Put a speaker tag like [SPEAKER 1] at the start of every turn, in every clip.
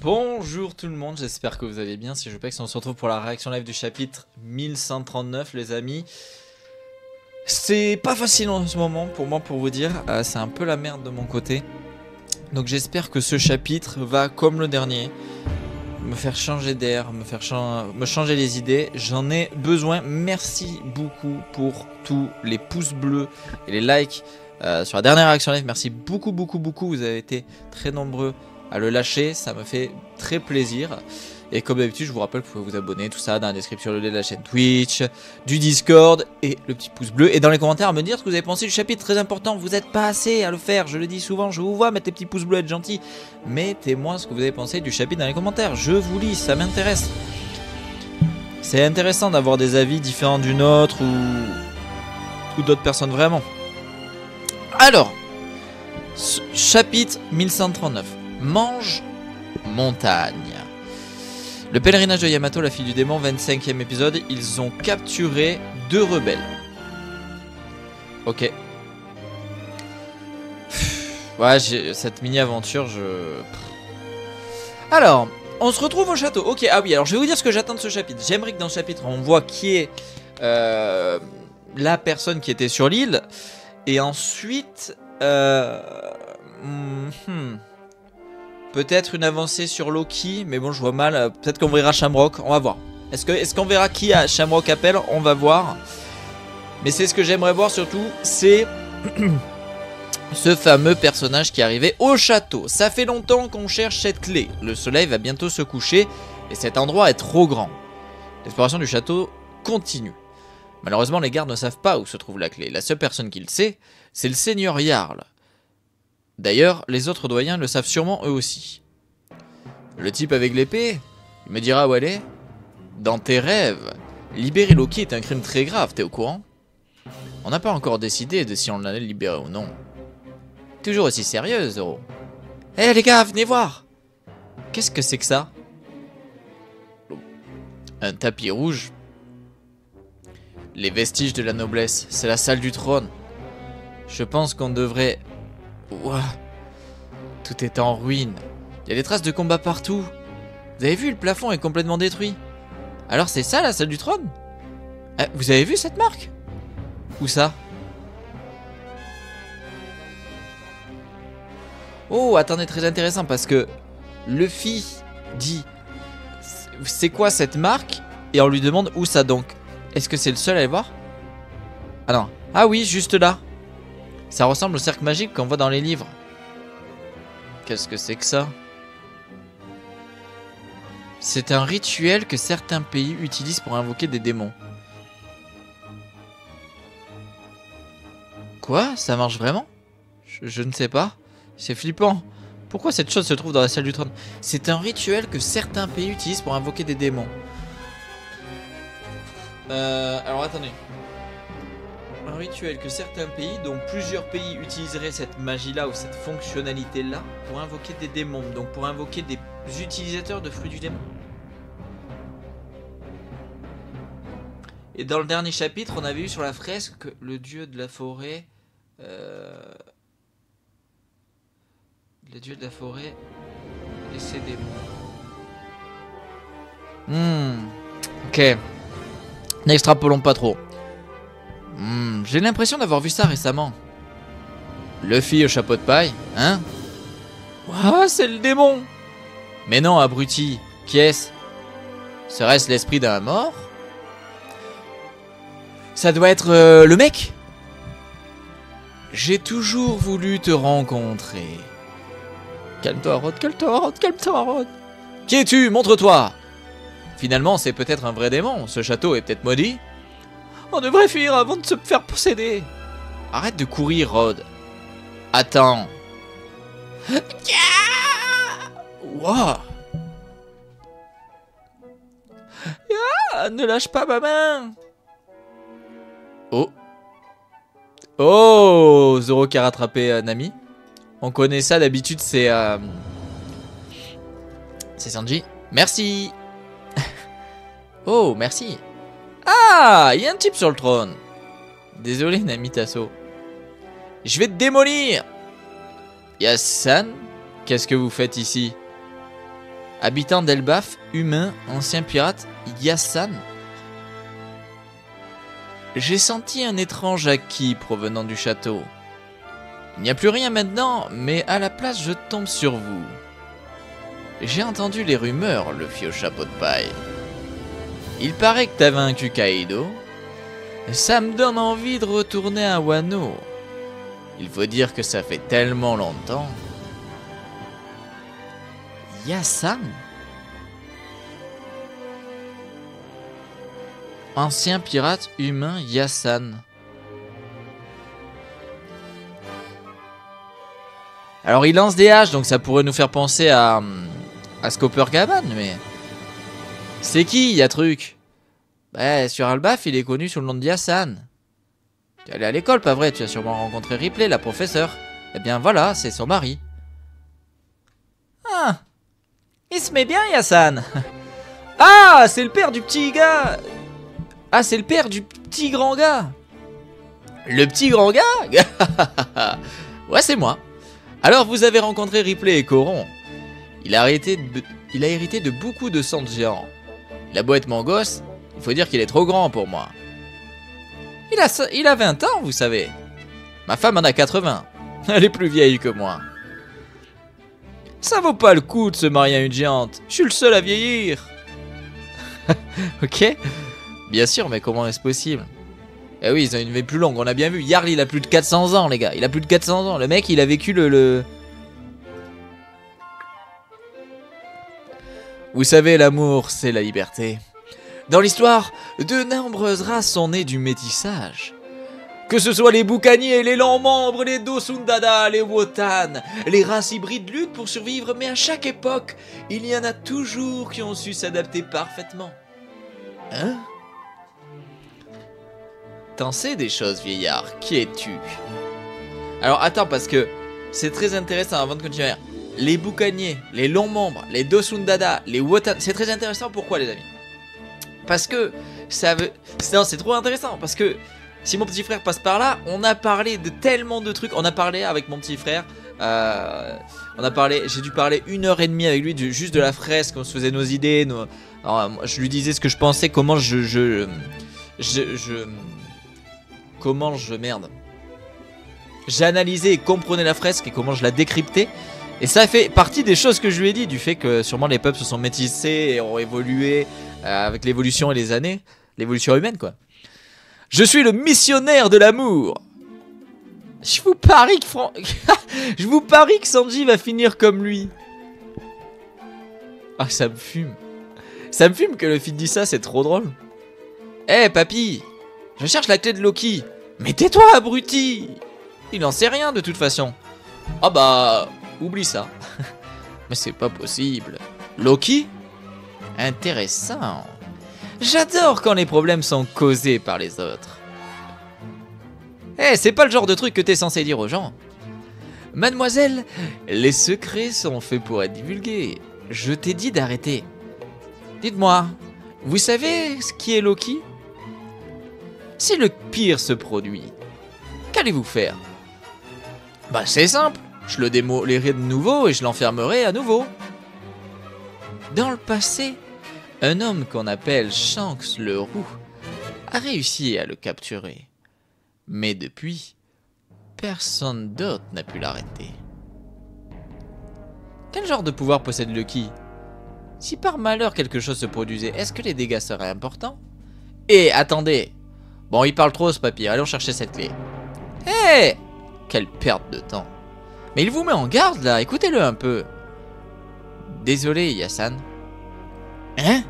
[SPEAKER 1] Bonjour tout le monde, j'espère que vous allez bien. Si je peux on se retrouve pour la réaction live du chapitre 1139 les amis. C'est pas facile en ce moment pour moi pour vous dire, c'est un peu la merde de mon côté. Donc j'espère que ce chapitre va comme le dernier me faire changer d'air, me changer les idées. J'en ai besoin. Merci beaucoup pour tous les pouces bleus et les likes sur la dernière réaction live. Merci beaucoup. Vous avez été très nombreux à le lâcher, ça me fait très plaisir. Et comme d'habitude, je vous rappelle que vous pouvez vous abonner, tout ça dans la description de la chaîne Twitch, du Discord et le petit pouce bleu. Et dans les commentaires, me dire ce que vous avez pensé du chapitre, très important. Vous n'êtes pas assez à le faire, je le dis souvent, je vous vois mettre les petits pouces bleus, être gentil. Mettez-moi ce que vous avez pensé du chapitre dans les commentaires, je vous lis, ça m'intéresse. C'est intéressant d'avoir des avis différents du nôtre ou d'autres personnes vraiment. Alors, chapitre 1139. Mange montagne. Le pèlerinage de Yamato, la fille du démon, 25e épisode. Ils ont capturé 2 rebelles. Ok. Ouais, cette mini-aventure, Alors, on se retrouve au château. Ok, ah oui, alors je vais vous dire ce que j'attends de ce chapitre. J'aimerais que dans ce chapitre, on voit qui est la personne qui était sur l'île. Et ensuite... Peut-être une avancée sur Loki, mais bon, je vois mal. Peut-être qu'on verra Shamrock, on va voir. Est-ce qu'on verra qui a Shamrock appelle? On va voir. Mais c'est ce que j'aimerais voir surtout, c'est ce fameux personnage qui est arrivé au château. Ça fait longtemps qu'on cherche cette clé. Le soleil va bientôt se coucher et cet endroit est trop grand. L'exploration du château continue. Malheureusement, les gardes ne savent pas où se trouve la clé. La seule personne qui le sait, c'est le seigneur Jarl. D'ailleurs, les autres doyens le savent sûrement eux aussi. Le type avec l'épée, il me dira où elle est. Dans tes rêves, libérer Loki est un crime très grave, t'es au courant? On n'a pas encore décidé de si on l'allait libérer ou non. Toujours aussi sérieuse, Zoro. Hé les gars, venez voir. Qu'est-ce que c'est que ça? Un tapis rouge. Les vestiges de la noblesse, c'est la salle du trône. Je pense qu'on devrait... Ouah. Tout est en ruine. Il y a des traces de combat partout. Vous avez vu, le plafond est complètement détruit. Alors c'est ça la salle du trône? Vous avez vu cette marque? Où ça? Oh, attendez, très intéressant parce que Luffy dit c'est quoi cette marque? Et on lui demande où ça donc. Est-ce que c'est le seul à aller voir? Ah non. Ah oui, juste là. Ça ressemble au cercle magique qu'on voit dans les livres. Qu'est-ce que c'est que ça? C'est un rituel que certains pays utilisent pour invoquer des démons. Quoi? Ça marche vraiment? Je ne sais pas. C'est flippant. Pourquoi cette chose se trouve dans la salle du trône? C'est un rituel que certains pays utilisent pour invoquer des démons. Alors attendez. Un rituel que certains pays, dont plusieurs pays utiliseraient cette magie-là ou cette fonctionnalité-là pour invoquer des démons, donc pour invoquer des utilisateurs de fruits du démon. Et dans le dernier chapitre, on avait eu sur la fresque le dieu de la forêt... Le dieu de la forêt et ses démons. Ok. N'extrapolons pas trop. J'ai l'impression d'avoir vu ça récemment. Luffy au chapeau de paille, hein? Ouah, c'est le démon! Mais non, abruti, qui est-ce? Serait-ce l'esprit d'un mort? Ça doit être le mec? J'ai toujours voulu te rencontrer. Calme-toi, Rod, calme-toi, Rod. Qui es-tu? Montre-toi! Finalement, c'est peut-être un vrai démon. Ce château est peut-être maudit. On devrait fuir avant de se faire posséder. Arrête de courir, Rod. Attends. Wow. Ne lâche pas ma main. Oh. Oh, Zoro qui a rattrapé Nami. On connaît ça d'habitude, c'est Sanji. Merci. Oh, merci. Ah, il y a un type sur le trône. Désolé, Nami Tasso. Je vais te démolir. Yasan, qu'est-ce que vous faites ici? Habitant d'Elbaf, humain, ancien pirate, Yassan. J'ai senti un étrange acquis provenant du château. Il n'y a plus rien maintenant, mais à la place je tombe sur vous. J'ai entendu les rumeurs, le vieux chapeau de paille. Il paraît que t'as vaincu Kaido. Ça me donne envie de retourner à Wano. Il faut dire que ça fait tellement longtemps. Yassan? Ancien pirate humain Yassan. Alors il lance des haches, donc ça pourrait nous faire penser à Scopper Gaban, mais... C'est qui, y'a truc? Bah, sur Elbaf, il est connu sous le nom de Yassan. Tu es allé à l'école, pas vrai? Tu as sûrement rencontré Ripley, la professeure. Eh bien voilà, c'est son mari. Ah, il se met bien, Yassan. Ah, c'est le père du petit gars. Ah, c'est le père du petit grand gars. Le petit grand gars? Ouais, c'est moi. Alors, vous avez rencontré Ripley et Coron. Il a hérité de beaucoup de sang de géant. Il a beau être mon gosse, il faut dire qu'il est trop grand pour moi. Il a 20 ans, vous savez. Ma femme en a 80. Elle est plus vieille que moi. Ça vaut pas le coup de se marier à une géante. Je suis le seul à vieillir. Ok. Bien sûr, mais comment est-ce possible? Eh oui, ils ont une vie plus longue, on a bien vu. Jarl, il a plus de 400 ans, les gars. Il a plus de 400 ans. Le mec, il a vécu le... Vous savez, l'amour, c'est la liberté. Dans l'histoire, de nombreuses races sont nées du métissage. Que ce soit les boucaniers, les longs membres, les Dosundada, les Wotan, les races hybrides luttent pour survivre, mais à chaque époque, il y en a toujours qui ont su s'adapter parfaitement. Hein? T'en sais des choses, vieillard. Qui es-tu? Alors, attends, parce que c'est très intéressant avant de continuer. Les boucaniers, les longs membres, les Dosundada, les Wotan, c'est très intéressant. Pourquoi, les amis? Parce que ça veut... Non, c'est trop intéressant, parce que si mon petit frère passe par là, on a parlé de tellement de trucs. On a parlé avec mon petit frère. J'ai dû parler 1h30 avec lui juste de la fresque. On se faisait nos idées. Alors, je lui disais ce que je pensais, comment j'analysais et comprenais la fresque et comment je la décryptais. Et ça fait partie des choses que je lui ai dit, du fait que sûrement les peuples se sont métissés et ont évolué avec l'évolution et les années, l'évolution humaine quoi. Je suis le missionnaire de l'amour. Je vous parie que Sanji va finir comme lui. Ah, ça me fume. Ça me fume que le feed dit ça, c'est trop drôle. Eh, papy, je cherche la clé de Loki. Mais tais-toi, abruti. Il n'en sait rien de toute façon. Ah bah, oublie ça. Mais c'est pas possible. Loki? Intéressant. J'adore quand les problèmes sont causés par les autres. Eh, c'est pas le genre de truc que t'es censé dire aux gens. Mademoiselle, les secrets sont faits pour être divulgués. Je t'ai dit d'arrêter. Dites-moi, vous savez ce qui est Loki? Si le pire se produit, qu'allez-vous faire? Bah c'est simple, je le démolirai de nouveau et je l'enfermerai à nouveau. Dans le passé, un homme qu'on appelle Shanks le Roux a réussi à le capturer. Mais depuis, personne d'autre n'a pu l'arrêter. Quel genre de pouvoir possède Loki? Si par malheur quelque chose se produisait, est-ce que les dégâts seraient importants? Eh, attendez! Bon, il parle trop ce papier, allons chercher cette clé. Eh! Quelle perte de temps. Mais il vous met en garde là, écoutez-le un peu. Désolé, Yassan. Hein?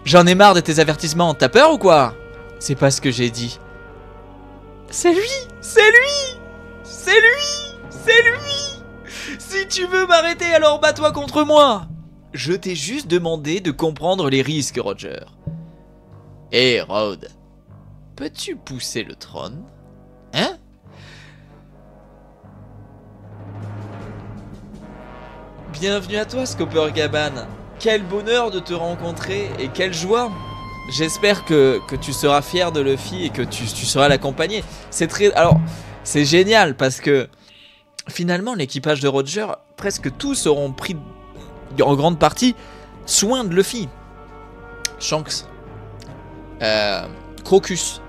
[SPEAKER 1] J'en ai marre de tes avertissements, t'as peur ou quoi? C'est pas ce que j'ai dit. C'est lui! C'est lui! C'est lui! C'est lui! Si tu veux m'arrêter, alors bats-toi contre moi! Je t'ai juste demandé de comprendre les risques, Roger. Hé, Rhodes, peux-tu pousser le trône? Hein? Bienvenue à toi, Scopper Gaban. Quel bonheur de te rencontrer et quelle joie. J'espère que tu seras fier de Luffy et que tu seras l'accompagner. C'est très... Alors, c'est génial parce que finalement, l'équipage de Roger, presque tous auront pris en grande partie soin de Luffy. Shanks, Crocus,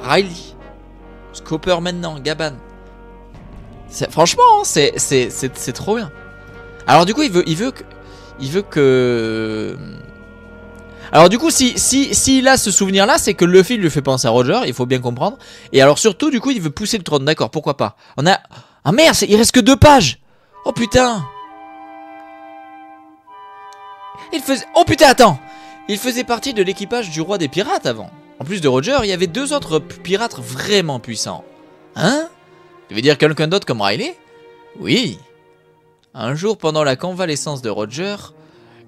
[SPEAKER 1] Riley, Scopper maintenant, Gaban. Franchement, c'est trop bien. Alors du coup, il veut que... Alors du coup, s'il a ce souvenir-là, c'est que Luffy lui fait penser à Roger, il faut bien comprendre. Et alors surtout, du coup, il veut pousser le trône, d'accord, pourquoi pas. On a... Ah merde, il reste que 2 pages. Oh putain. Oh putain, attends. Il faisait partie de l'équipage du roi des pirates avant. En plus de Roger, il y avait 2 autres pirates vraiment puissants. Hein? Tu veux dire quelqu'un d'autre comme Riley? Oui. Un jour, pendant la convalescence de Roger,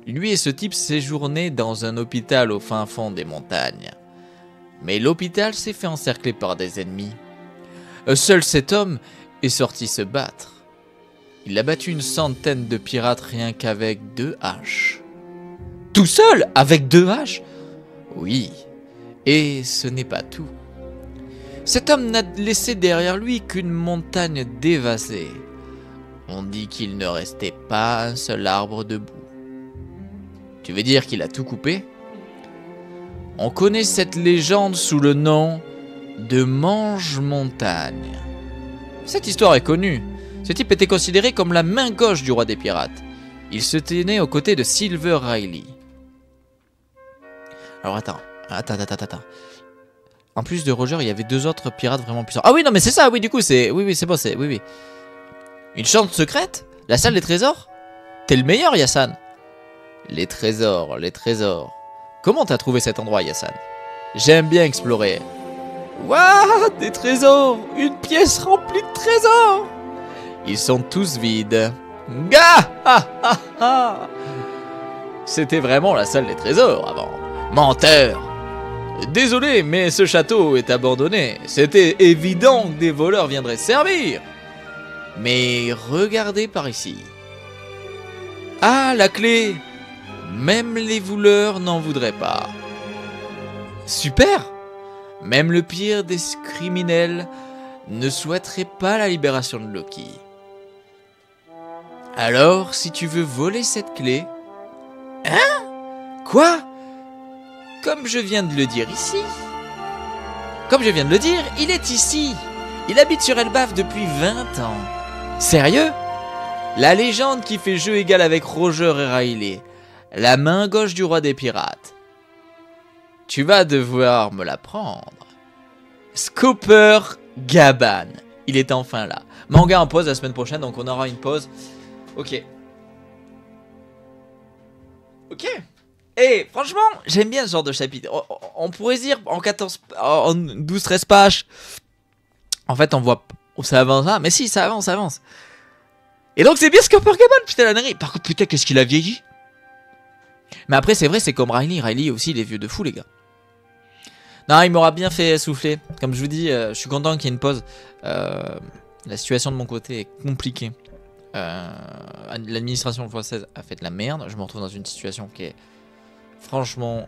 [SPEAKER 1] lui et ce type séjournaient dans un hôpital au fin fond des montagnes. Mais l'hôpital s'est fait encercler par des ennemis. Seul cet homme est sorti se battre. Il a battu une centaine de pirates rien qu'avec 2 haches. Tout seul? Avec 2 haches? Oui. Et ce n'est pas tout. Cet homme n'a laissé derrière lui qu'une montagne dévastée. On dit qu'il ne restait pas un seul arbre debout. Tu veux dire qu'il a tout coupé? On connaît cette légende sous le nom de Mange-Montagne. Cette histoire est connue. Ce type était considéré comme la main gauche du roi des pirates. Il se tenait aux côtés de Silver Riley. Alors attends. En plus de Roger, il y avait 2 autres pirates vraiment puissants. Ah oui, non mais c'est ça, oui, du coup, c'est... Oui, c'est bon, c'est... Oui. Une chambre secrète? La salle des trésors? T'es le meilleur, Yassan. Les trésors. Comment t'as trouvé cet endroit, Yassan? J'aime bien explorer. Waouh, des trésors! Une pièce remplie de trésors! Ils sont tous vides. C'était vraiment la salle des trésors avant. Menteur! Désolé, mais ce château est abandonné. C'était évident que des voleurs viendraient servir. Mais regardez par ici. Ah, la clé! Même les voleurs n'en voudraient pas. Super! Même le pire des criminels ne souhaiterait pas la libération de Loki. Alors, si tu veux voler cette clé... Hein? Quoi? Comme je viens de le dire ici. Comme je viens de le dire, il est ici. Il habite sur Elbaf depuis 20 ans. Sérieux? La légende qui fait jeu égal avec Roger et Riley. La main gauche du roi des pirates. Tu vas devoir me la prendre. Scopper Gaban. Il est enfin là. Manga en pause la semaine prochaine, donc on aura une pause. Ok. Et franchement, j'aime bien ce genre de chapitre. On pourrait dire en 12-13 pages. En fait, on voit... Ça avance là. Mais si, ça avance. Et donc c'est bien Scopper Gaban, putain la dinguerie. Par contre, putain, qu'est-ce qu'il a vieilli. Mais après, c'est vrai, c'est comme Riley. Riley aussi, il est vieux de fou, les gars. Non, il m'aura bien fait souffler. Comme je vous dis, je suis content qu'il y ait une pause. La situation de mon côté est compliquée. L'administration française a fait de la merde. Je me retrouve dans une situation qui est franchement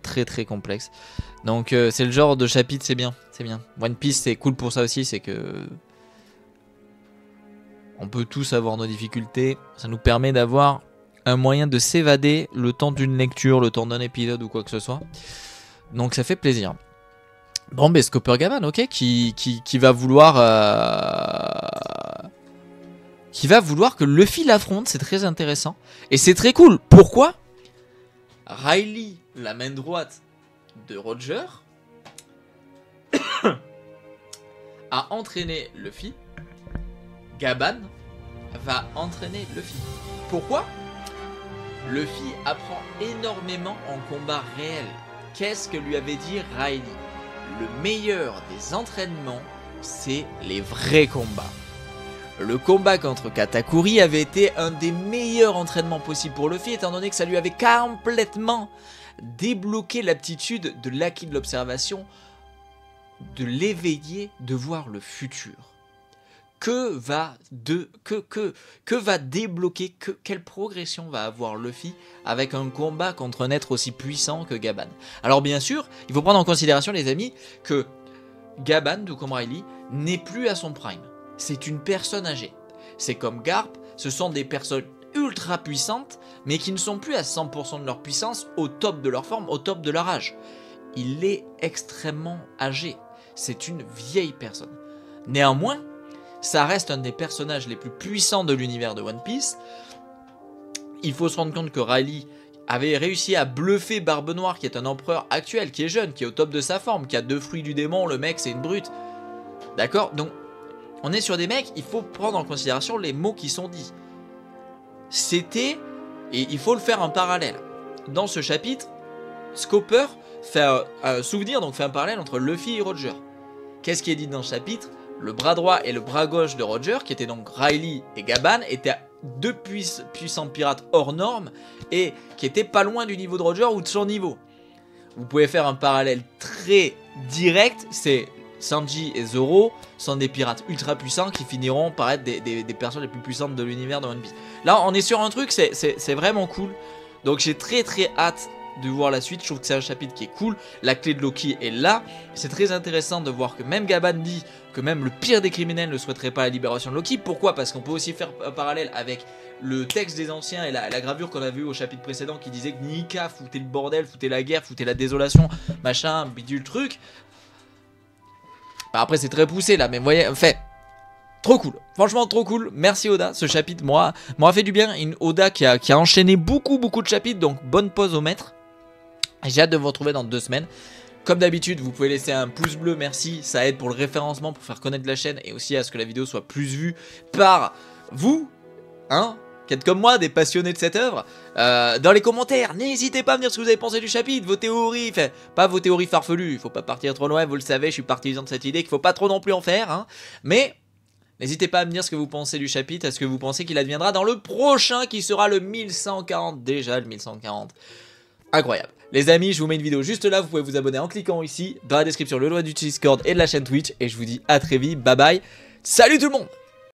[SPEAKER 1] très très complexe. Donc c'est le genre de chapitre, c'est bien. One Piece, c'est cool pour ça aussi, c'est que on peut tous avoir nos difficultés. Ça nous permet d'avoir un moyen de s'évader le temps d'une lecture, le temps d'un épisode ou quoi que ce soit. Donc ça fait plaisir. Bon, ben Scopper Gaban, ok, qui va vouloir que Luffy l'affronte, c'est très intéressant. Et c'est très cool. Pourquoi? Riley, la main droite de Roger, a entraîné Luffy. Gaban va entraîner Luffy. Pourquoi? Luffy apprend énormément en combat réel. Qu'est-ce que lui avait dit Riley? Le meilleur des entraînements, c'est les vrais combats. Le combat contre Katakuri avait été un des meilleurs entraînements possibles pour Luffy, étant donné que ça lui avait complètement débloqué l'aptitude de l'acquis de l'observation, de l'éveiller, de voir le futur. Que va débloquer, quelle progression va avoir Luffy avec un combat contre un être aussi puissant que Gaban? Alors bien sûr, il faut prendre en considération les amis que Gaban, tout comme Riley, n'est plus à son prime. c'est une personne âgée. C'est comme Garp, ce sont des personnes ultra puissantes, mais qui ne sont plus à 100% de leur puissance, au top de leur forme, au top de leur âge. Il est extrêmement âgé. C'est une vieille personne. Néanmoins, ça reste un des personnages les plus puissants de l'univers de One Piece. Il faut se rendre compte que Riley avait réussi à bluffer Barbe Noire, qui est un empereur actuel, qui est jeune, qui est au top de sa forme, qui a 2 fruits du démon, le mec c'est une brute. D'accord? Donc, on est sur des mecs, il faut prendre en considération les mots qui sont dits. C'était, et il faut le faire en parallèle. Dans ce chapitre, Scopper fait un souvenir, donc fait un parallèle entre Luffy et Roger. Qu'est-ce qui est dit dans ce chapitre? Le bras droit et le bras gauche de Roger, qui étaient donc Riley et Gaban, étaient 2 puissants pirates hors normes et qui étaient pas loin du niveau de Roger ou de son niveau. Vous pouvez faire un parallèle très direct, c'est Sanji et Zoro sont des pirates ultra puissants qui finiront par être des personnes les plus puissantes de l'univers de One Piece. Là, on est sur un truc, c'est vraiment cool. Donc j'ai très hâte de voir la suite. Je trouve que c'est un chapitre qui est cool. La clé de Loki est là. C'est très intéressant de voir que même Gaban dit que même le pire des criminels ne souhaiterait pas la libération de Loki. Pourquoi? Parce qu'on peut aussi faire un parallèle avec le texte des anciens et la gravure qu'on a vue au chapitre précédent qui disait que Nika foutait le bordel, foutait la guerre, foutait la désolation, machin, bidule truc. Bah après c'est très poussé là, mais vous voyez, fait trop cool, franchement trop cool. Merci Oda, ce chapitre m'aura fait du bien. Une Oda qui a enchaîné beaucoup de chapitres, donc bonne pause au maître. J'ai hâte de vous retrouver dans 2 semaines. Comme d'habitude, vous pouvez laisser un pouce bleu, merci, ça aide pour le référencement, pour faire connaître la chaîne et aussi à ce que la vidéo soit plus vue par vous, hein, qui êtes comme moi, des passionnés de cette œuvre. Dans les commentaires, n'hésitez pas à me dire ce que vous avez pensé du chapitre, vos théories, enfin, pas vos théories farfelues, il faut pas partir trop loin, vous le savez, je suis partisan de cette idée qu'il faut pas trop non plus en faire, hein, mais n'hésitez pas à me dire ce que vous pensez du chapitre, est-ce que vous pensez qu'il adviendra dans le prochain qui sera le 1140, déjà le 1140, incroyable. Les amis, je vous mets une vidéo juste là, vous pouvez vous abonner en cliquant ici, dans la description le lien du Discord et de la chaîne Twitch, et je vous dis à très vite, bye bye, salut tout le monde!